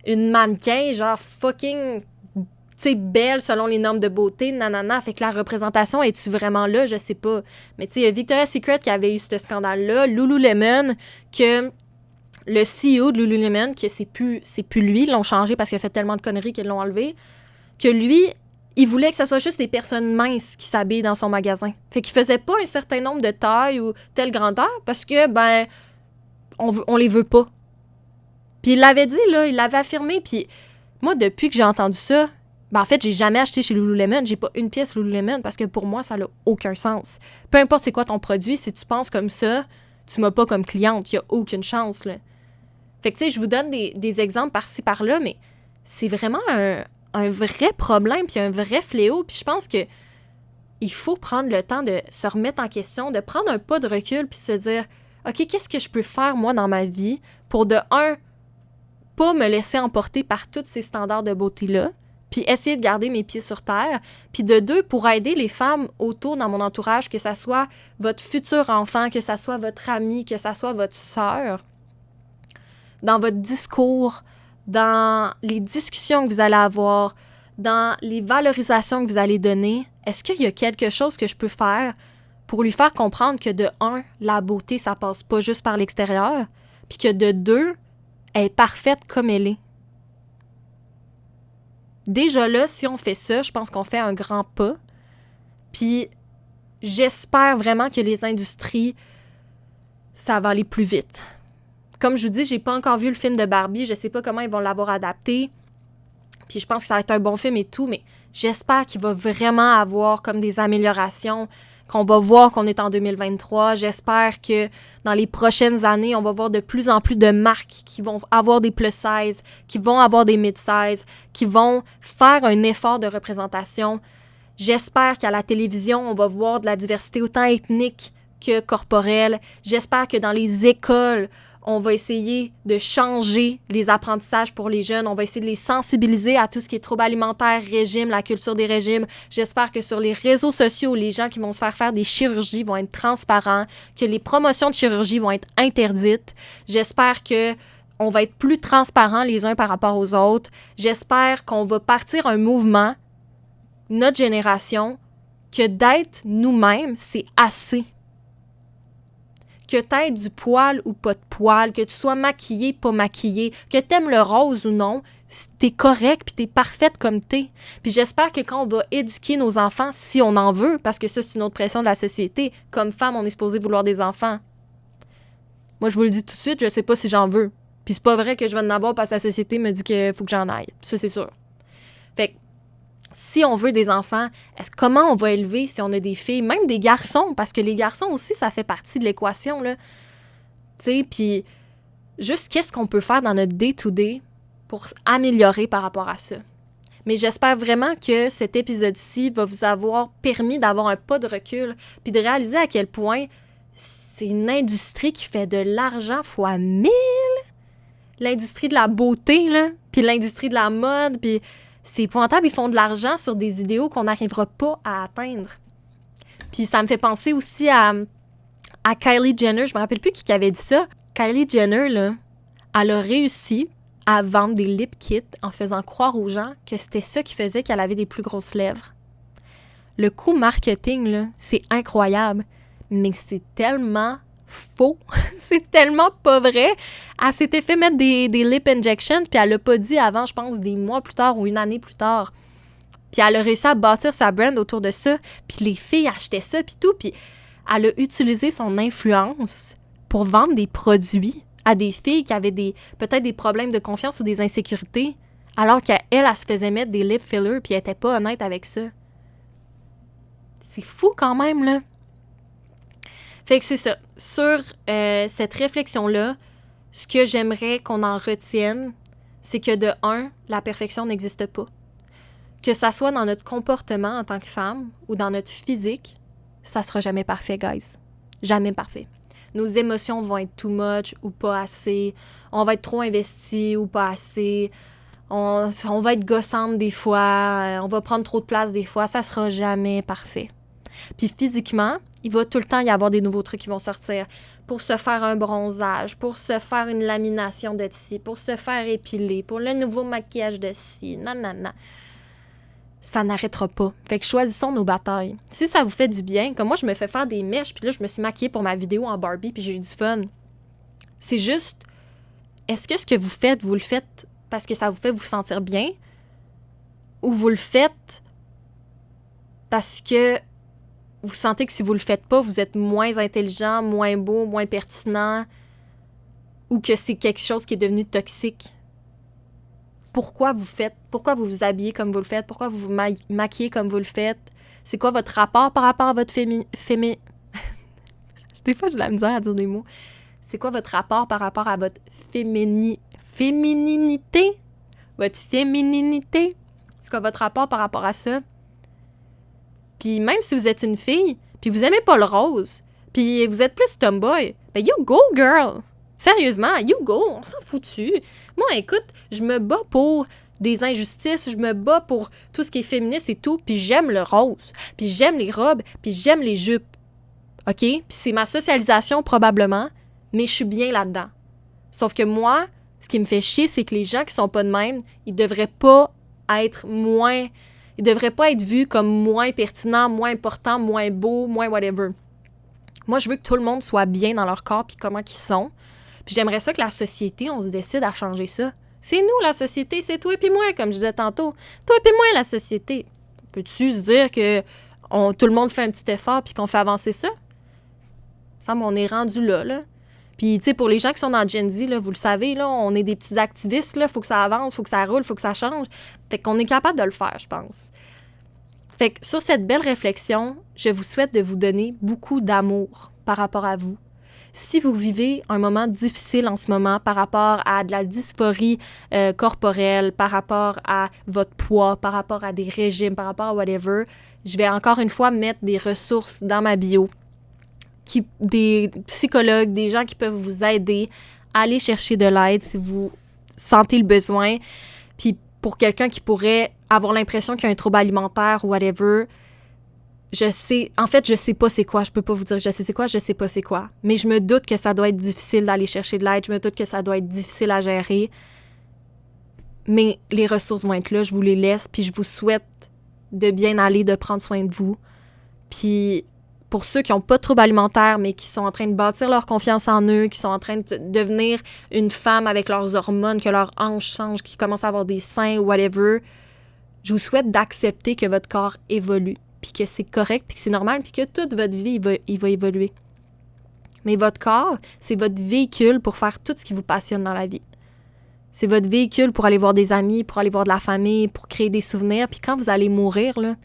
une mannequin, genre fucking... tu sais, belle selon les normes de beauté, nanana. Fait que la représentation, est-tu vraiment là? Je sais pas. Mais tu sais, il y a Victoria's Secret qui avait eu ce scandale-là. Lululemon, que le CEO de Lululemon, que c'est plus lui, ils l'ont changé parce qu'il a fait tellement de conneries qu'ils l'ont enlevé, que lui, il voulait que ce soit juste des personnes minces qui s'habillent dans son magasin. Fait qu'il faisait pas un certain nombre de tailles ou telle grandeur parce que, ben, on les veut pas. Puis il l'avait dit, là, il l'avait affirmé. Puis moi, depuis que j'ai entendu ça, ben en fait, j'ai jamais acheté chez Lululemon. J'ai pas une pièce Lululemon parce que pour moi, ça n'a aucun sens. Peu importe c'est quoi ton produit, si tu penses comme ça, tu m'as pas comme cliente. Il y a aucune chance, là. Fait que, tu sais, je vous donne des exemples par-ci, par-là, mais c'est vraiment un vrai problème puis un vrai fléau. Puis je pense que il faut prendre le temps de se remettre en question, de prendre un pas de recul puis se dire « OK, qu'est-ce que je peux faire, moi, dans ma vie pour, de un, pas me laisser emporter par tous ces standards de beauté-là, puis essayer de garder mes pieds sur terre, puis de deux, pour aider les femmes autour dans mon entourage, que ça soit votre futur enfant, que ça soit votre ami, que ça soit votre sœur, dans votre discours, dans les discussions que vous allez avoir, dans les valorisations que vous allez donner, est-ce qu'il y a quelque chose que je peux faire pour lui faire comprendre que de un, la beauté, ça passe pas juste par l'extérieur, puis que de deux, elle est parfaite comme elle est. Déjà là, si on fait ça, je pense qu'on fait un grand pas. Puis j'espère vraiment que les industries, ça va aller plus vite. Comme je vous dis, j'ai pas encore vu le film de Barbie. Je sais pas comment ils vont l'avoir adapté. Puis je pense que ça va être un bon film et tout, mais j'espère qu'il va vraiment avoir comme des améliorations, qu'on va voir qu'on est en 2023. J'espère que dans les prochaines années, on va voir de plus en plus de marques qui vont avoir des plus size, qui vont avoir des mid-size, qui vont faire un effort de représentation. J'espère qu'à la télévision, on va voir de la diversité autant ethnique que corporelle. J'espère que dans les écoles, on va essayer de changer les apprentissages pour les jeunes. On va essayer de les sensibiliser à tout ce qui est troubles alimentaires, régime, la culture des régimes. J'espère que sur les réseaux sociaux, les gens qui vont se faire des chirurgies vont être transparents, que les promotions de chirurgie vont être interdites. J'espère que on va être plus transparents les uns par rapport aux autres. J'espère qu'on va partir un mouvement, notre génération, que d'être nous-mêmes, c'est assez. Que t'aies du poil ou pas de poil, que tu sois maquillée, pas maquillée, que t'aimes le rose ou non, t'es correct puis t'es parfaite comme t'es. Puis j'espère que quand on va éduquer nos enfants, si on en veut, parce que ça, c'est une autre pression de la société, comme femme, on est supposé vouloir des enfants. Moi, je vous le dis tout de suite, je sais pas si j'en veux. Puis c'est pas vrai que je vais en avoir parce que la société me dit qu'il faut que j'en aille. Ça, c'est sûr. Fait que si on veut des enfants, comment on va élever si on a des filles, même des garçons, parce que les garçons aussi, ça fait partie de l'équation, là. Tu sais, puis juste qu'est-ce qu'on peut faire dans notre day-to-day pour améliorer par rapport à ça. Mais j'espère vraiment que cet épisode-ci va vous avoir permis d'avoir un pas de recul, puis de réaliser à quel point c'est une industrie qui fait de l'argent fois 1000. L'industrie de la beauté, là, puis l'industrie de la mode, puis c'est épouvantable, ils font de l'argent sur des idéaux qu'on n'arrivera pas à atteindre. Puis ça me fait penser aussi à Kylie Jenner. Je me rappelle plus qui avait dit ça. Kylie Jenner, là, elle a réussi à vendre des lip kits en faisant croire aux gens que c'était ça qui faisait qu'elle avait des plus grosses lèvres. Le coût marketing, là, c'est incroyable, mais c'est tellement faux. C'est tellement pas vrai. Elle s'était fait mettre des lip injections, puis elle l'a pas dit avant, je pense, des mois plus tard ou une année plus tard. Puis elle a réussi à bâtir sa brand autour de ça, puis les filles achetaient ça, puis tout, puis elle a utilisé son influence pour vendre des produits à des filles qui avaient peut-être des problèmes de confiance ou des insécurités, alors qu'elle, elle se faisait mettre des lip fillers, puis elle était pas honnête avec ça. C'est fou quand même, là. Fait que c'est ça. Sur cette réflexion-là, ce que j'aimerais qu'on en retienne, c'est que de un, la perfection n'existe pas. Que ça soit dans notre comportement en tant que femme ou dans notre physique, ça sera jamais parfait, guys. Jamais parfait. Nos émotions vont être too much ou pas assez. On va être trop investi ou pas assez. On va être gossante des fois. On va prendre trop de place des fois. Ça sera jamais parfait. Puis physiquement, il va tout le temps y avoir des nouveaux trucs qui vont sortir pour se faire un bronzage, pour se faire une lamination de ci, pour se faire épiler, pour le nouveau maquillage de ci, nanana. Ça n'arrêtera pas. Fait que choisissons nos batailles. Si ça vous fait du bien, comme moi, je me fais faire des mèches, puis là, je me suis maquillée pour ma vidéo en Barbie, puis j'ai eu du fun. C'est juste, est-ce que ce que vous le faites parce que ça vous fait vous sentir bien, ou vous le faites parce que vous sentez que si vous le faites pas, vous êtes moins intelligent, moins beau, moins pertinent, ou que c'est quelque chose qui est devenu toxique. Pourquoi vous vous habillez comme vous le faites? Pourquoi vous vous maquillez comme vous le faites? C'est quoi votre rapport par rapport à votre Des fois, j'ai de la misère à dire des mots. C'est quoi votre rapport par rapport à votre fémininité? Votre fémininité? C'est quoi votre rapport par rapport à ça? Puis même si vous êtes une fille, puis vous aimez pas le rose, puis vous êtes plus tomboy, ben you go, girl! Sérieusement, you go! On s'en foutu! Moi, écoute, je me bats pour des injustices, je me bats pour tout ce qui est féministe et tout, puis j'aime le rose, puis j'aime les robes, puis j'aime les jupes. OK? Puis c'est ma socialisation probablement, mais je suis bien là-dedans. Sauf que moi, ce qui me fait chier, c'est que les gens qui sont pas de même, ils devraient pas être moins... Ils devraient pas être vus comme moins pertinents, moins importants, moins beaux, moins whatever. Moi, je veux que tout le monde soit bien dans leur corps puis comment ils sont. Puis j'aimerais ça que la société, on se décide à changer ça. C'est nous, la société, c'est toi et puis moi, comme je disais tantôt. Toi et puis moi, la société. Peux-tu se dire que tout le monde fait un petit effort puis qu'on fait avancer ça? Ça me semble on est rendu là. Puis, tu sais, pour les gens qui sont dans Gen Z, là, vous le savez, là, on est des petits activistes, là, faut que ça avance, faut que ça roule, faut que ça change. Fait qu'on est capable de le faire, je pense. Fait que sur cette belle réflexion, je vous souhaite de vous donner beaucoup d'amour par rapport à vous. Si vous vivez un moment difficile en ce moment par rapport à de la dysphorie corporelle, par rapport à votre poids, par rapport à des régimes, par rapport à whatever, je vais encore une fois mettre des ressources dans ma bio. Des psychologues, des gens qui peuvent vous aider à aller chercher de l'aide si vous sentez le besoin. Puis pour quelqu'un qui pourrait avoir l'impression qu'il y a un trouble alimentaire ou whatever, je sais pas c'est quoi. Je peux pas vous dire je sais c'est quoi, je sais pas c'est quoi. Mais je me doute que ça doit être difficile d'aller chercher de l'aide. Je me doute que ça doit être difficile à gérer. Mais les ressources vont être là, je vous les laisse. Puis je vous souhaite de bien aller, de prendre soin de vous. Puis pour ceux qui n'ont pas de troubles alimentaires, mais qui sont en train de bâtir leur confiance en eux, qui sont en train de devenir une femme avec leurs hormones, que leur hanche change, qui commencent à avoir des seins ou whatever, je vous souhaite d'accepter que votre corps évolue, puis que c'est correct, puis que c'est normal, puis que toute votre vie, il va évoluer. Mais votre corps, c'est votre véhicule pour faire tout ce qui vous passionne dans la vie. C'est votre véhicule pour aller voir des amis, pour aller voir de la famille, pour créer des souvenirs. Puis quand vous allez mourir, là,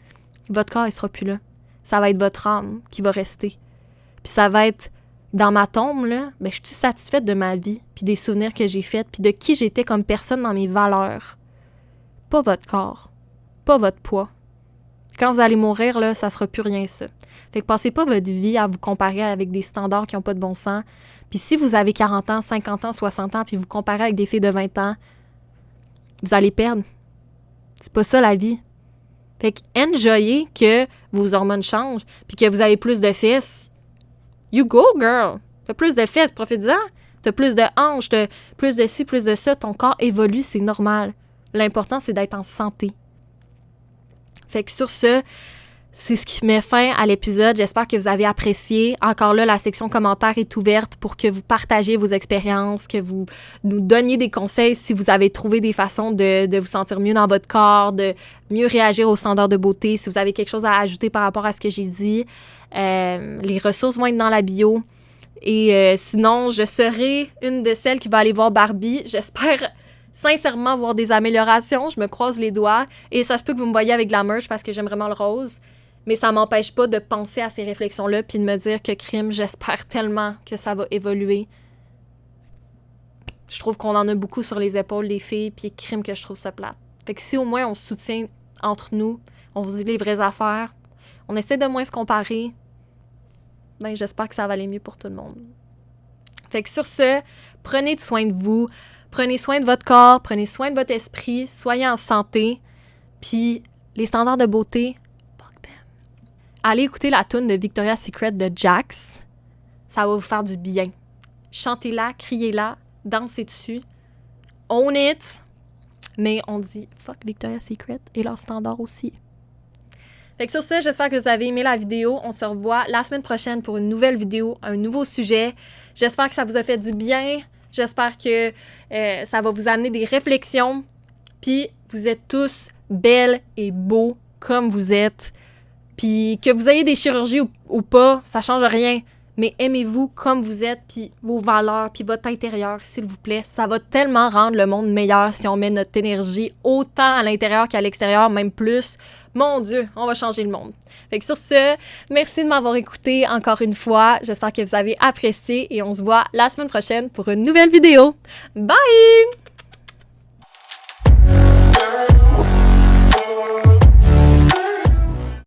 votre corps, il sera plus là. Ça va être votre âme qui va rester. Puis ça va être, dans ma tombe, là, ben, je suis satisfaite de ma vie, puis des souvenirs que j'ai faits, puis de qui j'étais comme personne dans mes valeurs. Pas votre corps, pas votre poids. Quand vous allez mourir, là, ça sera plus rien, ça. Fait que passez pas votre vie à vous comparer avec des standards qui n'ont pas de bon sens. Puis si vous avez 40 ans, 50 ans, 60 ans, puis vous comparez avec des filles de 20 ans, vous allez perdre. C'est pas ça la vie. Fait que enjoyez que vos hormones changent, puis que vous avez plus de fesses. You go, girl! T'as plus de fesses, profite-en. T'as plus de hanches, t'as plus de ci, plus de ça. Ton corps évolue, c'est normal. L'important, c'est d'être en santé. Fait que sur ce, c'est ce qui met fin à l'épisode. J'espère que vous avez apprécié. Encore là, la section commentaires est ouverte pour que vous partagiez vos expériences, que vous nous donniez des conseils si vous avez trouvé des façons de vous sentir mieux dans votre corps, de mieux réagir aux standards de beauté. Si vous avez quelque chose à ajouter par rapport à ce que j'ai dit, les ressources vont être dans la bio. Et sinon, je serai une de celles qui va aller voir Barbie. J'espère sincèrement voir des améliorations. Je me croise les doigts. Et ça se peut que vous me voyez avec de la merch parce que j'aime vraiment le rose. Mais ça m'empêche pas de penser à ces réflexions-là puis de me dire que crime, j'espère tellement que ça va évoluer. Je trouve qu'on en a beaucoup sur les épaules, les filles, puis crime que je trouve ça plate. Fait que si au moins on se soutient entre nous, on vous dit les vraies affaires, on essaie de moins se comparer, ben j'espère que ça va aller mieux pour tout le monde. Fait que sur ce, prenez soin de vous, prenez soin de votre corps, prenez soin de votre esprit, soyez en santé, puis les standards de beauté, allez écouter la toune de Victoria's Secret de Jax. Ça va vous faire du bien. Chantez-la, criez-la, dansez dessus. Own it. Mais on dit fuck Victoria's Secret et leurs standards aussi. Fait que sur ça, j'espère que vous avez aimé la vidéo. On se revoit la semaine prochaine pour une nouvelle vidéo, un nouveau sujet. J'espère que ça vous a fait du bien. J'espère que ça va vous amener des réflexions. Puis vous êtes tous belles et beaux comme vous êtes. Puis que vous ayez des chirurgies ou pas, ça change rien. Mais aimez-vous comme vous êtes, puis vos valeurs, puis votre intérieur, s'il vous plaît. Ça va tellement rendre le monde meilleur si on met notre énergie autant à l'intérieur qu'à l'extérieur, même plus. Mon Dieu, on va changer le monde. Fait que sur ce, merci de m'avoir écouté encore une fois. J'espère que vous avez apprécié et on se voit la semaine prochaine pour une nouvelle vidéo. Bye!